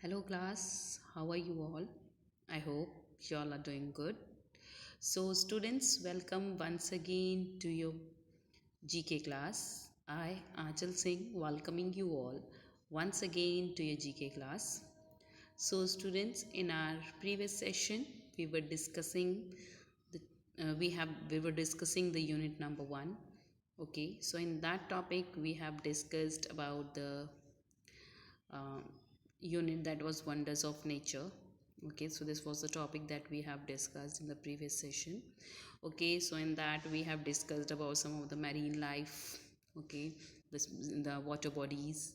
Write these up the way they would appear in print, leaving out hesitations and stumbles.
Hello, class. How are you all? I hope you all are doing good. So, students, welcome once again to your GK class. I, Achal Singh, welcoming you all once again to your GK class. So, students, in our previous session, we were discussing the we were discussing the unit number 1. Okay, so in that topic, we have discussed about the uh, unit that was wonders of nature. Okay, so this was the topic that we have discussed in the previous session. Okay, so in that we have discussed about some of the marine life. Okay, this the water bodies,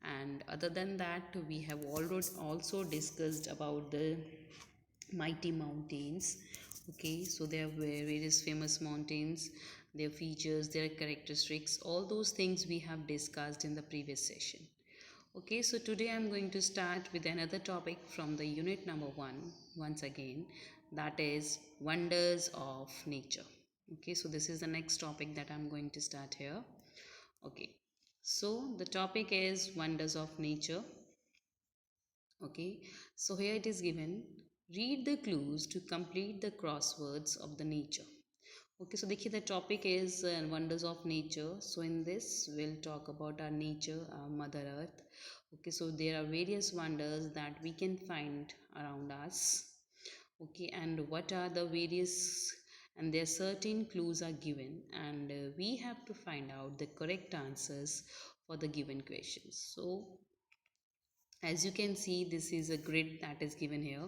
and other than that we have already also discussed about the mighty mountains. Okay, so there are various famous mountains, their features, their characteristics, all those things we have discussed in the previous session. Okay, so today I'm going to start with another topic from the unit number 1 once again, that is wonders of nature. Okay, so this is the next topic that I'm going to start here. Okay, so the topic is wonders of nature. Okay, so here it is given, read the clues to complete the crosswords of the nature. Okay, so देखिए the topic is wonders of nature. So in this we'll talk about our nature, our Mother Earth. Okay, so there are various wonders that we can find around us. Okay, and what are the various, and there certain clues are given, and we have to find out the correct answers for the given questions. So as you can see, this is a grid that is given here.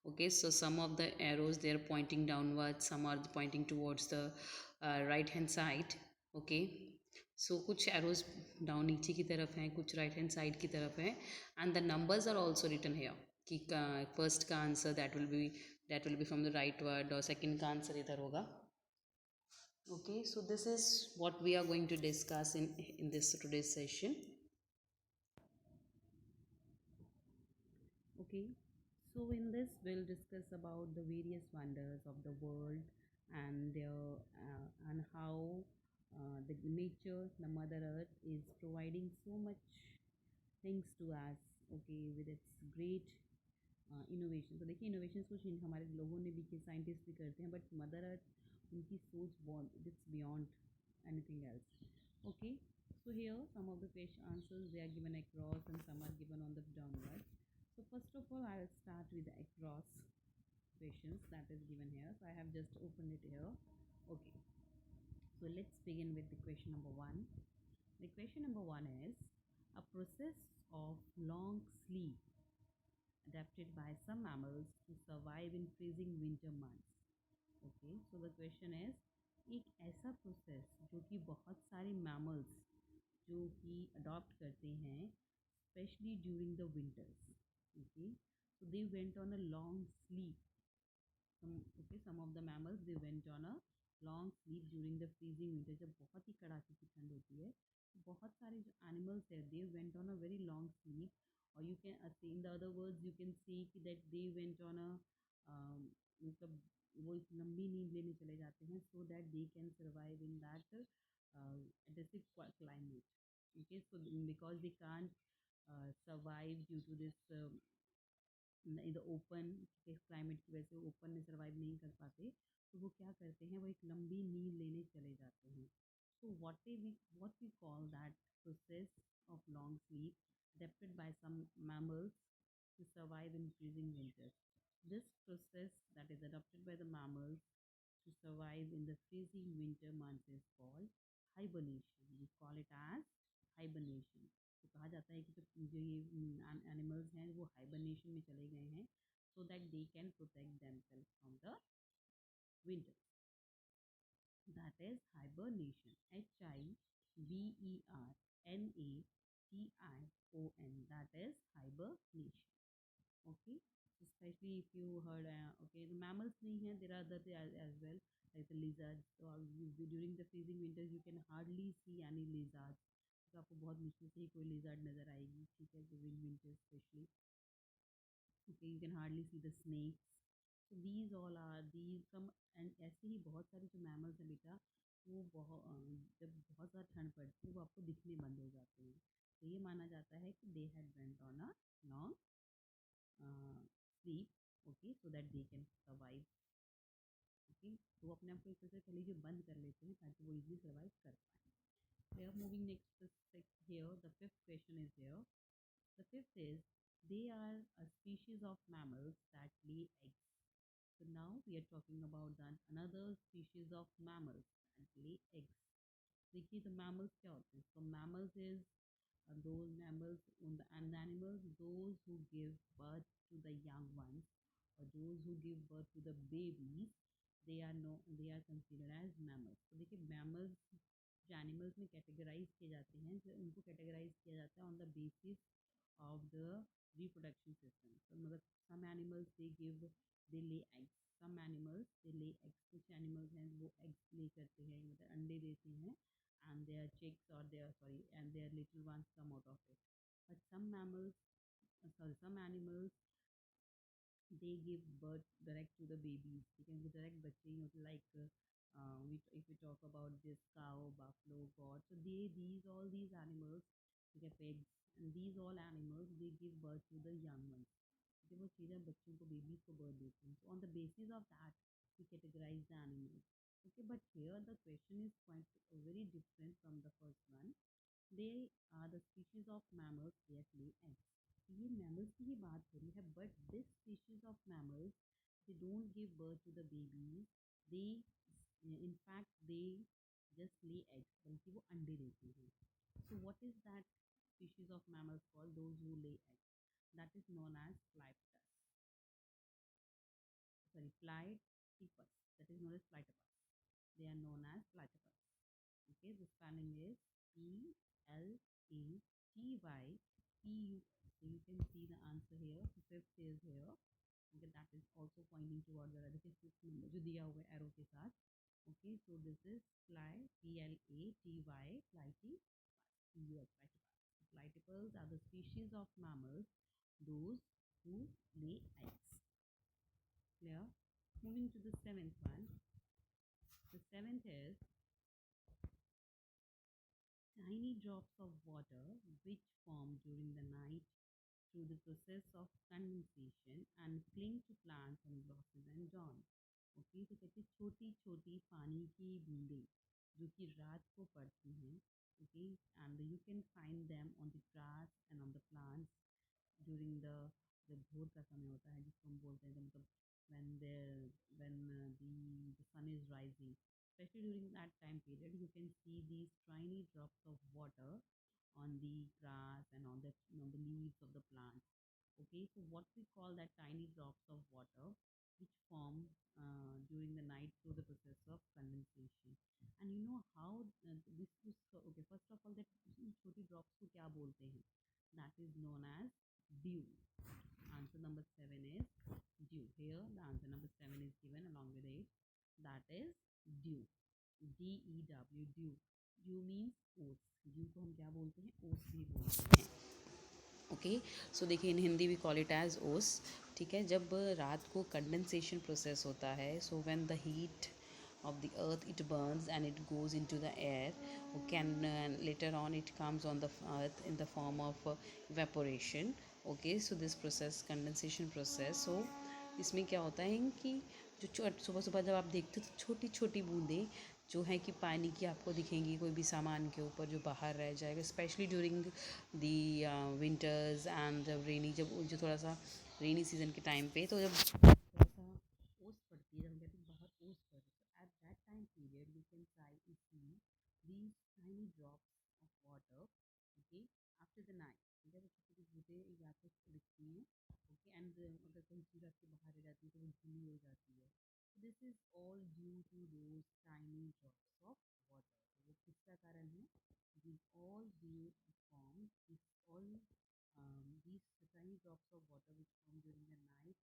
Okay, so some of the arrows, they are pointing downwards, some are pointing towards the right hand side. Okay, so कुछ arrows down नीचे की तरफ हैं, कुछ right hand side की तरफ हैं, and the numbers are also written here कि first का answer that will be from the right word, और second का answer इधर होगा. Okay, so this is what we are going to discuss in this today's session. Okay, so in this we'll discuss about the various wonders of the world, and their and how the nature, the Mother Earth, is providing so much things to us. Okay, with its great innovation. तो देखिए innovations कुछ हमारे लोगों ने भी किए, scientist भी करते हैं, बट मदर अर्थ उनकी सोच बहुत, it's beyond anything else. Okay, so here some of the question answers, they are given across and some are given on the downward. So first of all, I will start with the across questions that is given here. So I have just opened it here. Okay, so let's begin with the question number 1. The question number 1 is, a process of long sleep adapted by some mammals to survive in freezing winter months. Okay, so the question is, एक ऐसा process जो कि बहुत सारे mammals जो कि adopt करते हैं, specially during the winters. Okay, so they went on a long sleep. Some of the mammals, they went on a long sleep during the freezing winter. जब बहुत ही कड़ाके की ठंड होती है, तो बहुत सारे जो animals है, they went on a very long sleep. Or you can say, in the other words, you can see that they went on a मतलब वो एक लंबी नींद लेने चले जाते हैं, so that they can survive in that aggressive climate. Okay, so because they can't survive due to this in the open climate की वजह से ओपन में सर्वाइव नहीं कर पाते, तो वो क्या करते हैं, वो एक लंबी नींद लेने चले जाते हैं. So what we call that process of long sleep adapted by some mammals to survive in freezing winters. This process that is adopted by the mammals to survive in the freezing winter months is called hibernation. We call it as hibernation. तो कहा जाता है कि जो ये animals हैं वो hibernation में चले गए हैं, so that they can protect themselves from the winter. That is hibernation. Hibernation. That is hibernation. Okay, especially if you heard okay, the mammals नहीं हैं, there are other as well, like the lizards. So during the freezing winters you can hardly see any lizards. तो आपको बहुत मुश्किल से ही कोई lizard नज़र आएगी, ठीक है, during winter especially. Okay, you can hardly see the snakes. So these all are these some, and ऐसे ही बहुत सारे जो mammals हैं बेटा, वो बहुत जब बहुत ज़्यादा ठंड पड़ती है वो आपको दिखने बंद हो जाते हैं. तो ये माना जाता है कि they had went on a long sleep, okay, so that they can survive. Okay, तो वो अपने आप को एक तरह से कह लीजिए बंद कर लेते हैं ताकि वो इजीली सर्वाइव कर पाए. We are moving next here. The fifth question is here. The fifth is, they are a species of mammals that lay eggs. So now we are talking about another species of mammals that lay eggs. देखिए तो mammals क्या होते हैं? So mammals is those mammals and animals those who give birth to the young ones, or those who give birth to the babies. They are considered as mammals. तो देखिए mammals जो animals में categorise किए जाते हैं, जो उनको categorise किया जाता है on the basis of the reproduction system. तो मतलब some animals they lay eggs, some animals they lay eggs. कुछ एनिमल्स हैं वो एग्स ले करते हैं, मतलब अंडे देते हैं, and their chicks or their sorry and their little ones come out of it. But some mammals, some animals, they give birth direct to the babies. You can direct बच्चे ही होते, like if we talk about this cow, buffalo, goat, so these animals, they get eggs, and these all animals they give birth to the young ones. जब वो सीधा बच्चों को babies को birth देते हैं, so on the basis of that we categorize the animals. Okay, but here the question is quite very different from the first one. They are the species of mammals that lay eggs. ये mammals की ही बात हो रही है, but this species of mammals, they don't give birth to the babies. They in fact they just lay eggs, बल्कि वो अंडे देते हैं. So what is that species of mammals called? Those who lay eggs. That is known as platypus. Sorry, platypus. That is known as platypus. They are known as platypus. Okay, the spelling is Platypus. So you can see the answer here. The fifth is here. Okay, that is also pointing towards the fifth number जो दिया हुआ है arrow के साथ. Okay, so this is platypus. Platypus are the species of mammals those who lay eggs. Clear? Moving to the seventh one. The seventh is tiny drops of water which form during the night through the process of condensation and cling to plants and grasses and dawn. Okay, तो कहते हैं छोटी छोटी पानी की बूंदें जो कि रात को पड़ती हैं. Okay, and you can find them on the grass and on the plants during the जब भोर का समय होता है जिसको हम बोलते हैं, मतलब when the when the sun is rising, especially during that time period, you can see these tiny drops of water on the grass and on the leaves of the plants. Okay, so what we call that tiny drops of water which form during the night through the process of condensation. And you know how this is okay, first of all, that छोटी drops को क्या बोलते हैं? That is known as dew. Answer number 7 is dew. Here the answer number 7 is given along with it. That is dew. DEW, dew. Dew means oats. Dew को हम क्या बोलते हैं? Oats भी बोलते हैं. ओके, सो देखिए in Hindi we call it as os. ठीक है, जब रात को कंडेंसेशन प्रोसेस होता है, so when the heat of the earth it burns and it goes into the air, okay, and later on it comes on the earth in the form of evaporation. Okay, so this process condensation process. So इसमें क्या होता है कि जो सुबह सुबह जब आप देखते हो तो छोटी छोटी बूंदें जो है कि पानी की आपको दिखेंगी कोई भी सामान के ऊपर जो बाहर रह जाएगा, specially during the winters and rainy, जब जो थोड़ा सा रेनी सीजन के टाइम पे, तो जब थोड़ा सा ओस पड़ती है, जब कहते हैं बाहर ओस पड़ रही है, at that time period you can C these tiny drops of water, okay, after the night. ठीक है, तो छोटी छोटी बूंदें या तो दिखती हैं. ओके, एंड अगर कहीं चीज़ आपके बाहर रह जाती है तो वो गीली हो जाती है. This is all due to those tiny drops of water. तो वो किसका कारण है? This all due form this all these tiny drops of water which form during the night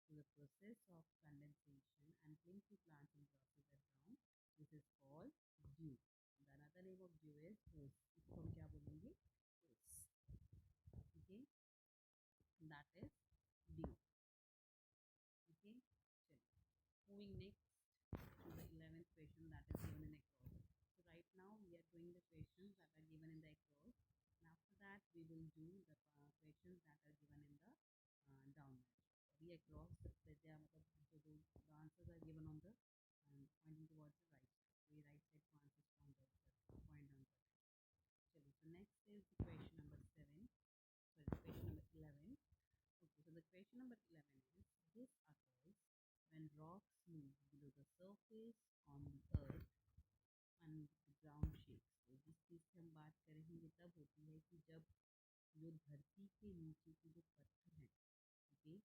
to the process of condensation and cling to plants and grasses at dawn. This is called dew. The another name of dew is oats. इसको हम क्या बोलेंगे? Oats. Okay, that is dew. Okay, चलिए. Moving next to the 11th question that is given in across. So right now we are doing the questions that are given in the across, and after that we will do the questions that are given in the down. be across they are so the answers are given on the pointing towards the right side. So ये right side को answers point down करते हैं. चलिए, so next is the question number 7. Sorry, the question number 11. Okay, so the question number 11 is this occurs when rocks move below the surface on the earth and the ground shakes. तो जिस चीज़ की हम बात करेंगे ये तब होती है कि जब जो धरती के नीचे के जो पत्थर हैं, okay,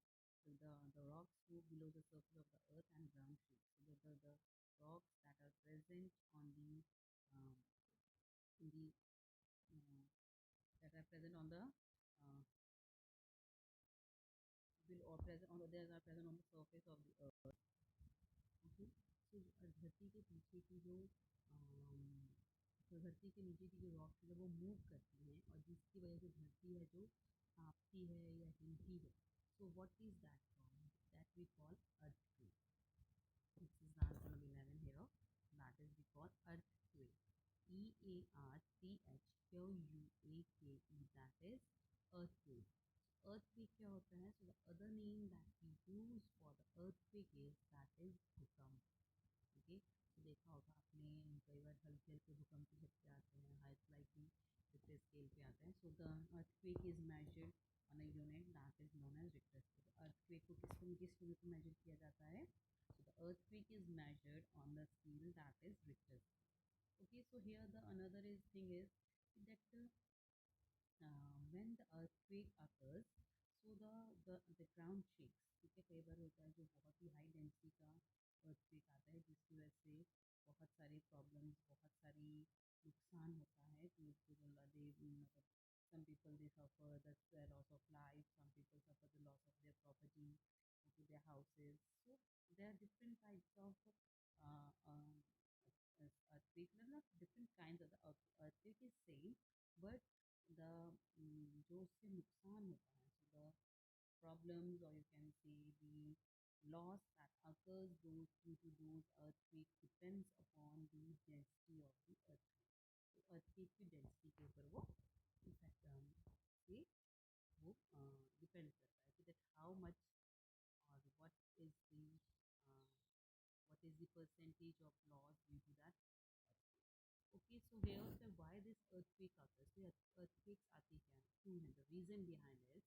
so the rocks move below the surface of the earth and ground shakes. So the rocks that are present on um, the that are present on the will or present on the they are present on the surface of the earth. Okay, so धरती के पीछे की जो तो धरती के नीचे की जो रॉक्स है वो मूव करती हैं और जिसकी वजह से धरती है जो कांपती है या हिलती है. So what is that called? That we call earthquake. This is the answer number 11 here. That is we call earthquake. EARTHQUAKE, that is earthquake. Earthquake क्या होता है? So the other name that we use for the earthquake is that is भूकंप. Okay, तो देखा होगा आपने कई बार हल्के हल्के भूकंप के झटके आते हैं, हाई स्लाइटली रिक्टर स्केल पे आते हैं. So the earthquake is measured on a unit that is known as Richter scale. Earthquake को किस यूनिट में मेजर किया जाता है? So the earthquake is measured on the scale that is Richter scale. Okay, so here the another is thing is that when the earthquake occurs, so the ground shakes. ठीक है, कई बार होता है जो बहुत ही हाई डेंसिटी का earthquake आता है जिसकी वजह से बहुत सारे प्रॉब्लम्स, बहुत सारी नुकसान होता है. मतलब some people they suffer the loss of life, some people suffer the loss of their property, okay, their houses. So there are different types of earthquake. Not different kinds of the earthquake is same, but the जो उससे नुकसान होता है, so the problems or you can say the loss that occurs those due to those earthquake depends upon the density of the earthquake. तो earthquake की density के ऊपर वो इफेक्ट से वो डिपेंड करता है कि that how much or uh, what is the percentage of loss due to that earthquake. Okay, so here the why this earthquake occurs. So earthquakes आती क्या क्यों है? The reason behind it,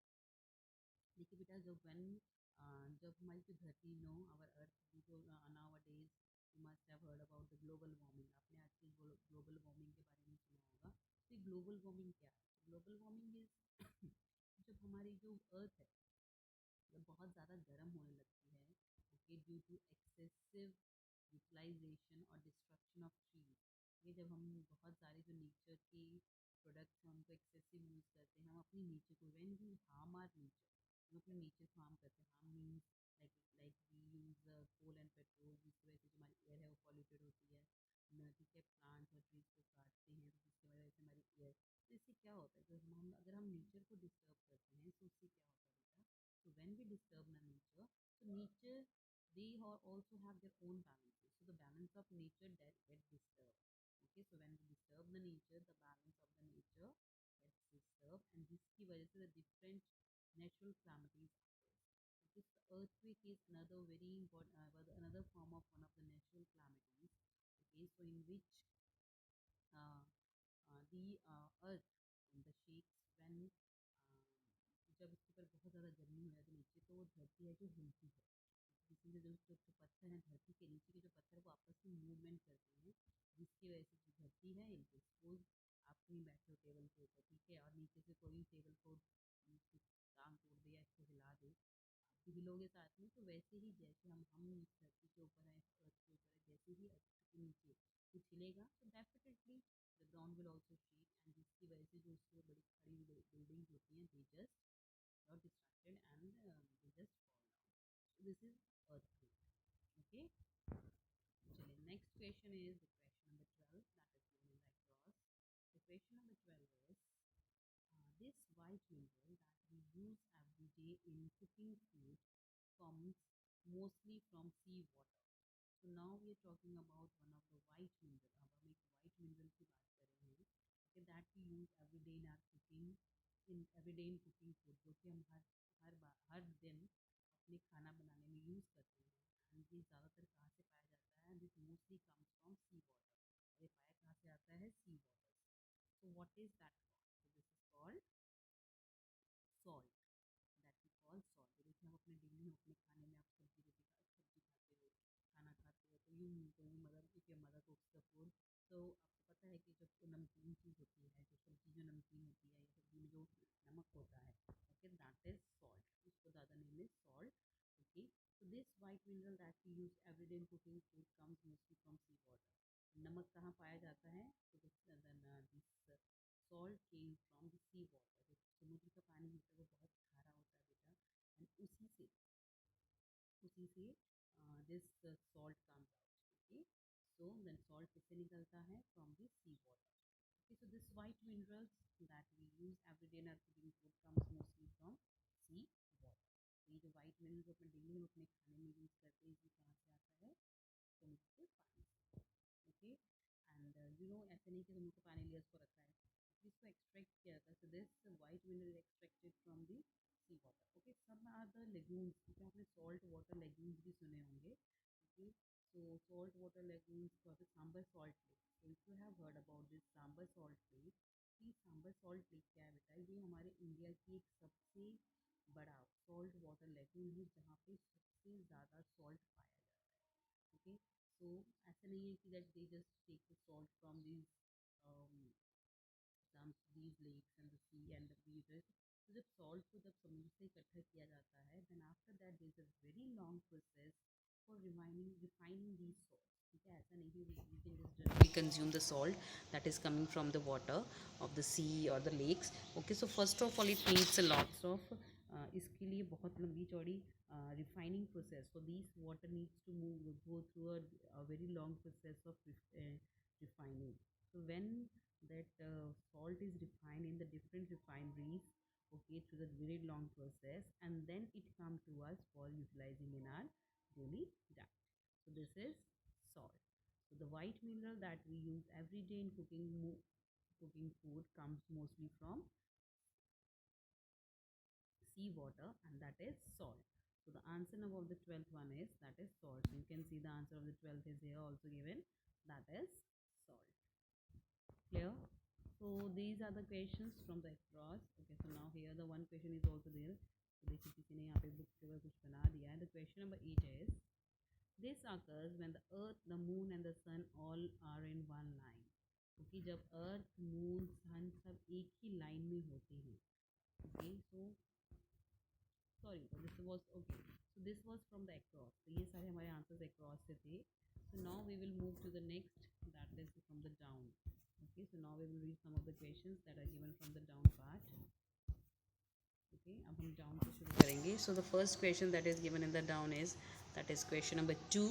देखिए बेटा, जब हमारी जो धरती नो आवर अर्थ जो now days you must have heard about the global warming. आपने आजकल ग्लोबल वार्मिंग के बारे में सुना होगा. तो ग्लोबल वार्मिंग क्या है? ग्लोबल वार्मिंग इज जब हमारी जो अर्थ है जब बहुत ज़्यादा गर्म होने लगती है, okay, due to excessive utilization और डिस्ट्रक्शन ऑफ ट्रीज. ये जब हम बहुत सारे जो नेचर के प्रोडक्ट्स हैं उनको एक्सेसिव यूज़ करते हैं, हम अपनी नेचर को when we harm our nature, हम अपने नेचर को हार्म करते हैं. Harm means like like we use coal and petrol जिसकी वजह से जो हमारी एयर है वो पॉल्यूटेड होती है. ठीक है, प्लांट्स और ट्रीज को काटते हैं तो जिसकी वजह से हमारी एयर. तो इससे क्या होता है, जो हम अगर हम नेचर को डिस्टर्ब करते हैं तो उससे क्या होता है बेटा? So when we disturb the nature, so nature they also have their own balances. So the balance of nature that get disturbed. Okay, so when we disturb the nature, the balance of the nature gets disturbed, and this की वजह से the different natural calamities occurs. Okay, so the earthquake is another very important, another form of one of the natural calamities. Okay, so in which uh, the earth the shakes when जब इसके ऊपर बहुत ज़्यादा गर्मी हो जाती है नीचे तो वो धरती है जो हिलती है. जिसमें जो पत्थर हैं धरती के नीचे के जो पत्थर वो आपस में मूवमेंट करते हैं जिसकी वजह से जो धरती है सपोज आप कहीं बैठे हो टेबल के ऊपर, ठीक है, और नीचे से कोई टेबल को कुछ टांग तोड़ दे या इसको हिला दे, आप भी हिलोगे साथ में. तो वैसे ही जैसे हम इस धरती के ऊपर हैं, इस अर्थ के ऊपर है, जैसे ही अर्थ के नीचे कुछ हिलेगा तो definitely the ground will also shake, and जिसकी वजह से जो उसके बड़ी खड़ी बिल्डिंग्स होती हैं they just got distracted and they just fall down. So this is earthquake. Okay. चलिए, next question is the question number 12 that is given in the across. The question number 12 is this white mineral that we use every day in cooking food comes mostly from sea water. So now we are talking about one of the white mineral. अब हम एक white mineral की बात कर रहे हैं. Okay, that we use every day in our cooking, in everyday in cooking food, जो कि हम हर दिन अपने खाना बनाने में यूज़ करते हैं, एंड ये ज़्यादातर कहाँ से पाया जाता है, this mostly comes from sea water. ये पाया कहाँ से आता है, sea water. So what is that called, so this is called salt, that we call salt. तो देखिए हम अपने डेली में अपने खाने में आप सब्जी रोटी सब्जी खाते हो, खाना खाते हो, तो you mother if your mother कुक्स the food, तो आपको पता है कि जो नमकीन चीज़ होती है, जो सब्जी जो नमकीन होती है, या सब्जी में जो नमक होता है, ओके, दैट इज सॉल्ट, उसको ज़्यादा name is salt. Okay, so this white mineral that we use every day in cooking food comes mostly from sea water। नमक कहाँ पाया जाता है, तो this salt came from the sea water। जो समुद्र का पानी होता है वो बहुत खारा होता है बेटा, एंड उसी से this salt comes out. Okay, so then salt किससे निकलता है, from the sea water. Okay, so this white minerals that we use every day in our cooking food comes mostly from sea water। तो ये जो white minerals अपने daily में अपने खाने में यूज करते हैं, ये कहाँ से आता है, समुद्र के पानी से। ओके, एंड यू नो ऐसे नहीं कि समुद्र का पानी लिया उसको रखा है, इसको एक्सट्रैक्ट किया जाता है। So this white mineral is extracted from the sea water। Okay, some are the legumes, क्योंकि आपने salt water legumes भी सुने होंगे। Okay, so salt water legumes for the Sambhar salt lake। So if you have heard about this Sambhar salt lake, ये sambar salt lake क्या है बेटा, ये हमारे इंडिया की एक सबसे बड़ा सॉल्ट वाटर लेगून है, जहाँ पे सबसे ज़्यादा सॉल्ट पाया जाता है। ओके, सो ऐसा नहीं है कि that they just take the salt from these these lakes and the sea and the rivers। तो जब सॉल्ट को जब समुद्र से इकट्ठा किया जाता है, then after that there is a very long process for refining these salt. ठीक है, ऐसा नहीं कि we can just directly consume the salt that is coming from the water of the sea or the lakes। okay, so first of all it needs a lots of इसके लिए बहुत लंबी चौड़ी refining process, so these water needs to move go through a very long process of refining। so when that salt is refined in the different refineries, okay, through the very long process, and then it come to us for utilizing in our daily diet। so this is salt। so the white mineral that we use every day in cooking food comes mostly from sea water, and that is salt। so the answer now of the 12th one is that is salt। so you can see the answer of the 12th is here also given, that is salt। clear? So these are the questions from the across। okay, so now here the one question is also there। तो देखिए किसी ने यहाँ पे book के ऊपर कुछ बना दिया है। the question number 8 is this occurs when the earth, the moon and the sun all are in one line। क्योंकि जब अर्थ, मून, सन सब एक ही लाइन में होते हैं। Okay, so sorry, this was okay, so this was from the across. तो ये सारे हमारे आंसर्स अक्रॉस से थे। So now we will move to the next, that is from the down. Okay, so now we will read some of the questions that are given from the down part. Okay, अब हम down से शुरू करेंगे। So the first question that is given in the down is, that is question number 2।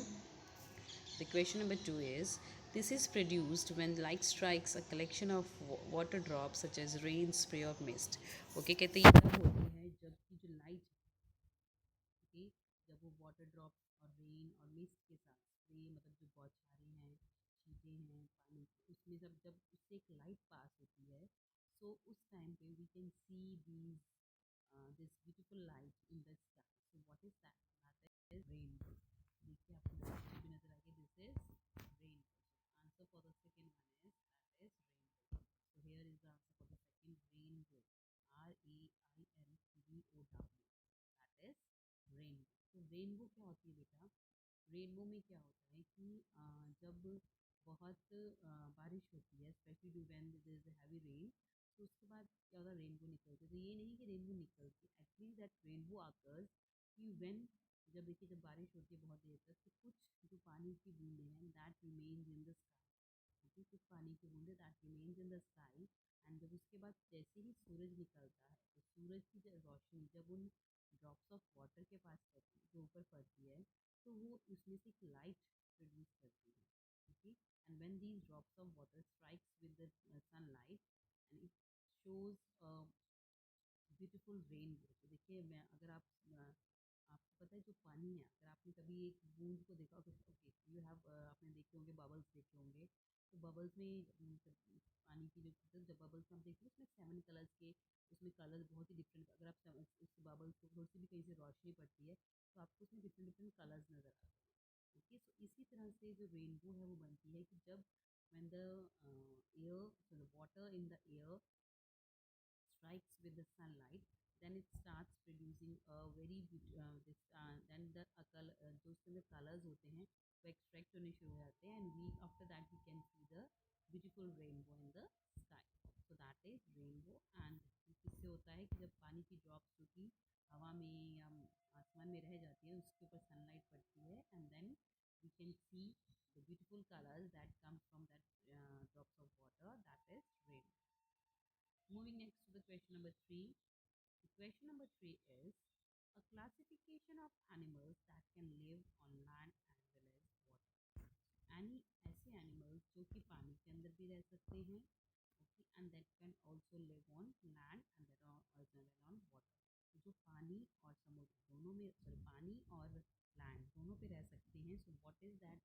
The question number 2 is, this is produced when light strikes a collection of water drops such as rain, spray or mist। Okay, कहते हैं ये तब होती है जब की जो light, okay, जब वो वाटर ड्रॉप और रेन और मिस्ट के साथ स्प्रे, मतलब जो बौछारें हैं, छींटे हैं पानी की, उसमें जब जब उससे एक लाइट पास होती है, सो उस टाइम पे we can see these this beautiful light in the sky. So what is that, that is rainbow. देखिए आपको भी नजर आएगी, this is rainbow. Answer for the second one is that is rainbow. So here is the answer for the second, rainbow, RAINBO, that is rainbow. तो rainbow क्या होती है बेटा, रेनबो में क्या होता है कि जब बहुत बारिश होती है, specially when there is heavy rain, तो उसके बाद क्या होता है, रेनबो निकलती है। तो ये नहीं कि रेनबो निकलती, एक्चुअली दैट रेनबो आकर्स कि व्हेन, जब देखिए जब बारिश होती है बहुत देर तक, तो कुछ जो पानी की बूंदें हैं that remains in the sky. Okay, कुछ पानी की बूंदें that remains in the sky, and जब उसके बाद जैसे ही सूरज निकलता है, तो सूरज की रोशनी जब उन ड्रॉप्स ऑफ वाटर के पास पड़ती है, जो ऊपर पड़ती है, तो वो उसमें से एक लाइट प्रोड्यूस करती है। Okay, and when these drops of water strikes with the sunlight, and it shows beautiful rainbow. तो देखिए, मैं अगर आप आपको पता है जो पानी है, अगर आपने कभी एक बूंद को देखा, ओके, यू हैव आपने देखे होंगे बबल्स देखे होंगे, तो बबल्स में जब पानी की जो जब बबल्स हम देखते हैं उसमें 7 कलर्स के उसमें कलर्स बहुत ही डिफरेंट, अगर आप उस बबल्स को थोड़ी सी भी कहीं से रोशनी पड़ती है तो आपको उसमें डिफरेंट डिफरेंट कलर्स नज़र आते हैं। ओके, सो इसी तरह से जो रेनबो है वो बनती है कि जब when the air, so the water in the air strikes with the sunlight, then it starts producing a very then the color, जो उसके अंदर कलर्स होते हैं वो एक्सट्रैक्ट होने शुरू हो जाते हैं, and we after that we can see the beautiful rainbow in the sky. So that is rainbow. And इससे होता है कि जब पानी की ड्रॉप्स जो कि हवा में या आसमान में रह जाती है उसके ऊपर सनलाइट पड़ती है, and then we can see the beautiful colors that come from that drops of water, that is rainbow. Moving next to the question number 3. The question number 3 is a classification of animals that can live on land as well as water. ऐसे animals जो कि पानी के अंदर भी रह सकते हैं, okay, and that can also live on land and that are as well as on water. जो पानी और समुद्र दोनों में, sorry, पानी और लैंड दोनों पे रह सकते हैं. So what is that?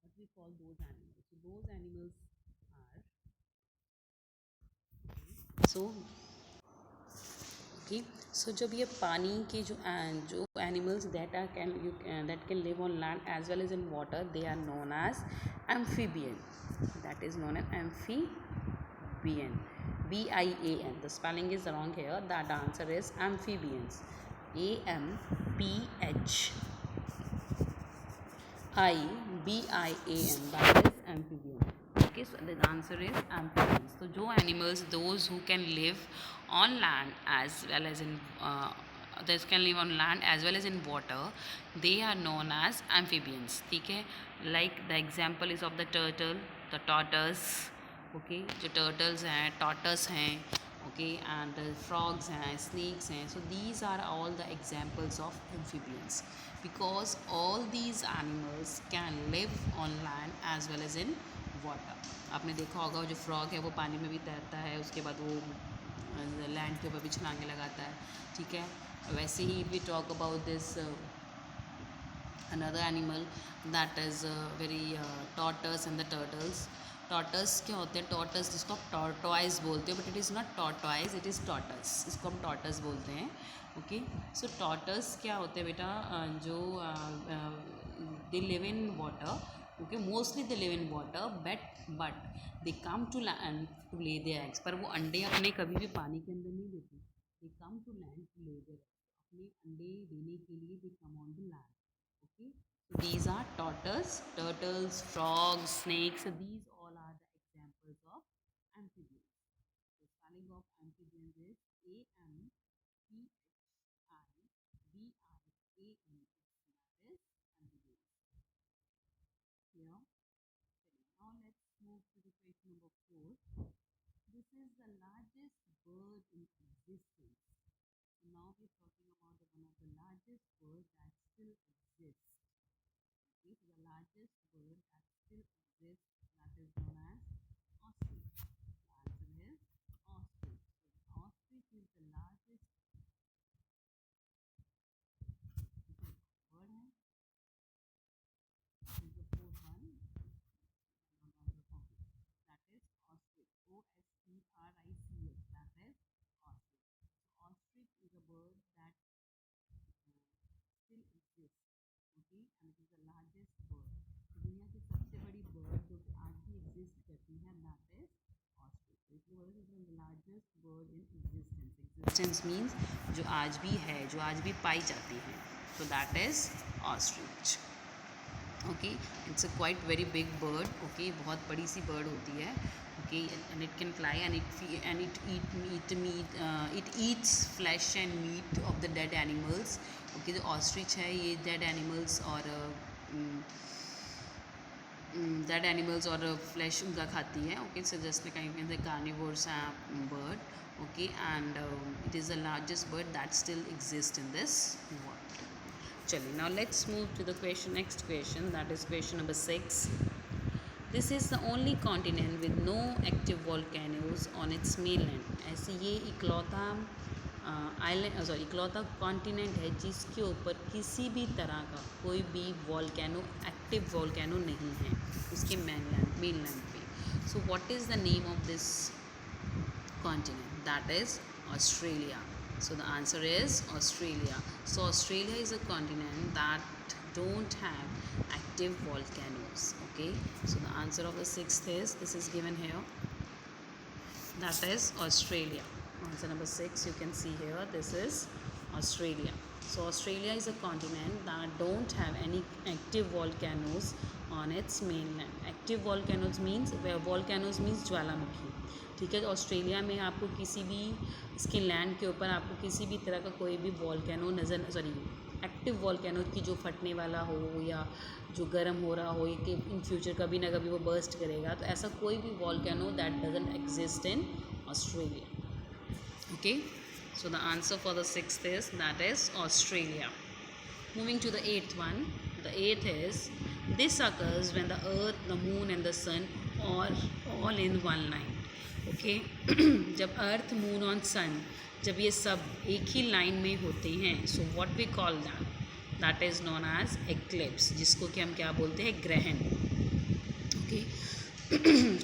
What we call those animals? So those animals are, so okay, so जब ये पानी के जो animals that can live on land as well as in water, they are known as amphibian. That is known as amphibian. B-I-A-N. The spelling is wrong here. That answer is amphibians. A-M-P-H-I-B-I-A-N. That is amphibian. Okay, so the answer is amphibians. So जो animals, those who can live on land as well as in that can live on land as well as in water, they are known as amphibians. ठीक है, like the example is of the turtle, the tortoise. Okay, जो turtles हैं, tortoise हैं, okay, and the frogs हैं, snakes हैं. So these are all the examples of amphibians because all these animals can live on land as well as in water. आपने देखा होगा जो frog है वो पानी में भी तैरता है, उसके बाद वो लैंड के ऊपर भी छलांगे लगाता है. ठीक है, वैसे ही we talk about this another animal that is very tortoise and the turtles. टॉर्टस क्या होते हैं? टॉर्टस जिसको आप टॉर्टॉइज बोलते हो, but it is not tortoise, it is tortoise. इसको हम टॉर्टस बोलते हैं. ओके, सो टॉर्टस क्या होते हैं बेटा? जो they live in water. Okay, mostly they live in water, but they come to land to lay their eggs. पर वो अंडे अपने कभी भी पानी के अंदर नहीं देती. They come to land to lay their eggs. अपने अंडे देने के लिए they come on the land. Okay, these are tortoise, turtles, frogs, snakes. So these all are the examples of amphibians. The spelling of amphibians is A-M-P-H-I-B-I-A-N. That is amphibians. Here. Now let's move to the question number 4. This is the largest bird in existence. So now we're talking about one of the largest birds that still exists. Okay, so the largest bird that still exists, that is known as ostrich. The answer is ostrich. So ostrich is the largest bird. Is the fourth one. That is ostrich. O-S-T-R-I-C-H. That is ostrich. So ostrich is a bird that still exists. Okay, and it is the largest bird. दुनिया की सबसे बड़ी bird जो कि आज भी exist करती है, that is ostrich. It is the largest bird in existence. Existence means जो आज भी है, जो आज भी पाई जाती है. तो that is ostrich. Okay, it's a quite very big bird. Okay, बहुत बड़ी सी बर्ड होती है. Okay, and it can fly and it eats flesh and meat of the dead animals. Okay, जो ऑस्ट्रिच है ये डेड एनिमल्स और flesh उनका खाती है. Okay, so just like carnivores bird. Okay, and it is the largest bird that still exist in this world. चलिए, now let's move to the next question, that is question number 6. This is the only continent with no active volcanoes on its mainland. ऐसे ये इकलौता इकलौता continent है जिसके ऊपर किसी भी तरह का कोई भी एक्टिव वॉल्केनो नहीं है उसके मेनलैंड पे. So what is the name of this continent? That is Australia. So the answer is Australia. So Australia is a continent that don't have active volcanoes. Okay. So the answer of the sixth is, this is given here, that is Australia. Answer number 6, you can see here, this is Australia. So Australia is a continent that don't have any active volcanoes on its mainland. Active volcanoes means, where volcanoes means ज्वालामुखी. ठीक है, Australia में आपको किसी भी इसके land के ऊपर आपको किसी भी तरह का कोई भी वॉल्केनो नज़र, सॉरी, एक्टिव वॉल्केनो की जो फटने वाला हो या जो गर्म हो रहा हो कि इन फ्यूचर कभी ना कभी वो बर्स्ट करेगा, तो ऐसा कोई भी volcano that doesn't exist in Australia. Okay, so the answer for the sixth is, that is Australia. Moving to the eighth one. The eighth is, this occurs when the earth, the moon and the sun are all in one line. Okay जब अर्थ, moon और सन, जब ये सब एक ही line में होते हैं, so what we call that is known as eclipse, जिसको कि हम क्या बोलते हैं, ग्रहण. ओके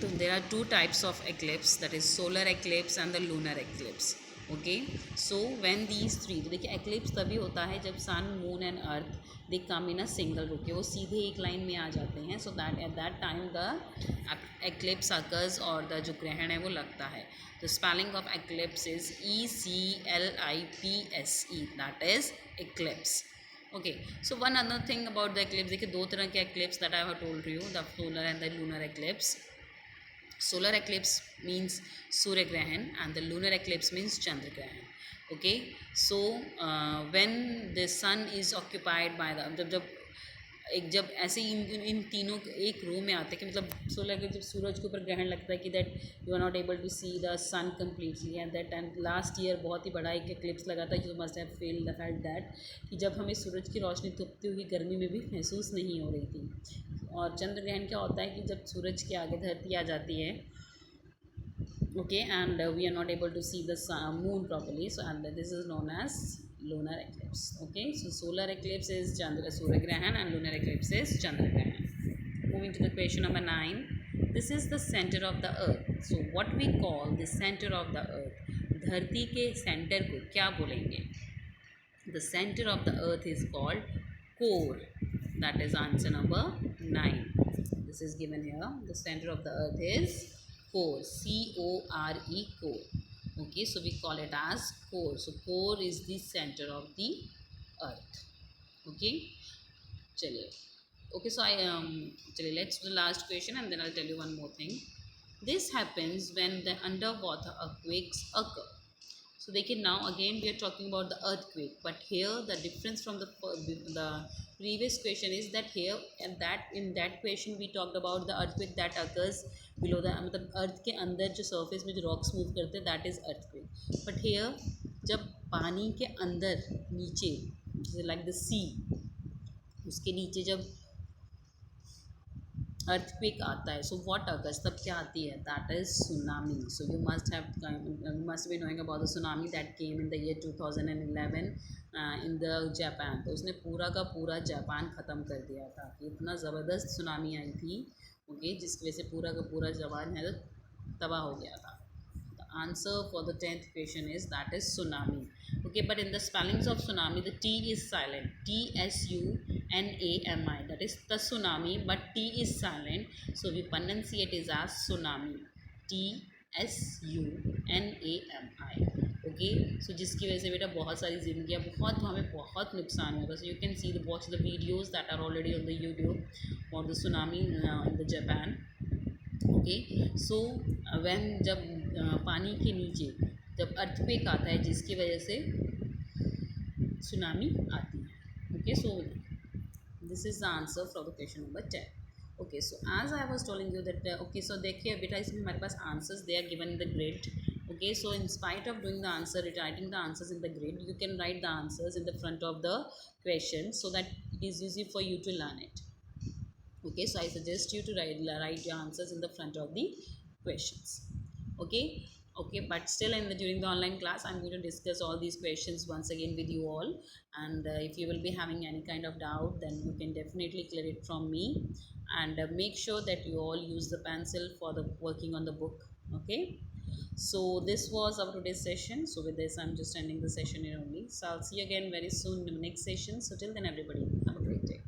तो there are two types of eclipse, that is solar eclipse and the lunar eclipse. Okay so when these three, तो देखिए एक्लिप्स तभी होता है जब sun, moon and earth they come in a single row, के वो सीधे एक लाइन में आ जाते हैं. So that at that time the eclipse occurs, और द जो ग्रहण है वो लगता है. तो spelling of eclipse is ECLIPSE, that is eclipse. Okay so one other thing about the eclipse, देखिए दो तरह के eclipse that I have told you, the solar and the lunar eclipse. Solar eclipse means Surya Grahan and the lunar eclipse means Chandra Grahan. Okay, so when the sun is occupied by the, जब ऐसे ही इन तीनों एक रो में आते हैं कि मतलब solar के जब सूरज के ऊपर ग्रहण लगता है कि that you are not able to see the sun completely, and that time last year बहुत ही बड़ा एक एक्लिप्स लगा था, जो must have feel the fact that कि जब हमें सूरज की रोशनी तपती हुई गर्मी में भी महसूस नहीं हो रही थी. और चंद्र ग्रहण क्या होता है कि जब सूरज के आगे धरती आ जाती है, okay, and we are not able to see the moon properly, so and this is known as lunar eclipse. Okay, so solar eclipse is Surya Grahan and lunar eclipse is Chandra Grahan. Moving to the question number 9. This is the center of the earth. So what we call the center of the earth, धरती के centre को क्या बोलेंगे? The center of the earth is called core. That is answer number 9. This is given here. The center of the earth is core, CORE, core. Okay, so we call it as core. So core is the center of the earth. Okay, chaliye. Okay, so chaliye, let's do the last question and then I'll tell you one more thing. This happens when the underwater earthquakes occur. So देखिए, now again we are talking about the earthquake, but here the difference from the previous question is that here and that in that question we talked about the earthquake that occurs below the, मतलब अर्थ के अंदर जो surface में जो rocks move करते हैं, that is earthquake. But here जब पानी के अंदर नीचे, जैसे लाइक द सी, उसके नीचे जब earthquake आता है, so what occurs, तब क्या आती है, that is tsunami. So you must be knowing about the tsunami that came in the year 2011 in the Japan. तो उसने पूरा का पूरा जापान ख़त्म कर दिया था. इतना ज़बरदस्त सुनामी आई थी, ओके, जिसकी वजह से पूरा का पूरा जापान है तबाह हो गया था. Answer for the 10th question is, that is tsunami. Okay, but in the spellings of tsunami, the T is silent, TSUNAMI, that is the tsunami, but T is silent, so we pronunciate it as tsunami, TSUNAMI. Okay, so जिसकी वजह से बेटा बहुत सारी ज़िंदगियाँ, बहुत हमें बहुत नुकसान होगा. So you can see the watch the videos that are already on the YouTube for the tsunami in the Japan. Okay, so when जब पानी के नीचे जब अर्थक्वेक आता है, जिसकी वजह से सुनामी आती है. Okay, so this is the answer for the question number 10. Okay, so as I was telling you that, okay, so देखिए बेटा, इसमें हमारे पास answers they are given in the grid. Okay, so in spite of doing the answer, writing the answers in the grid, you can write the answers in the front of the question so that it is easy for you to learn it. Okay, so I suggest you to write your answers in the front of the questions. Okay, but still during the online class I'm going to discuss all these questions once again with you all, and if you will be having any kind of doubt, then you can definitely clear it from me, and make sure that you all use the pencil for the working on the book. Okay, So this was our today's session. So with this, I'm just ending the session here only. So I'll see you again very soon in the next session. So till then, everybody, have a great day.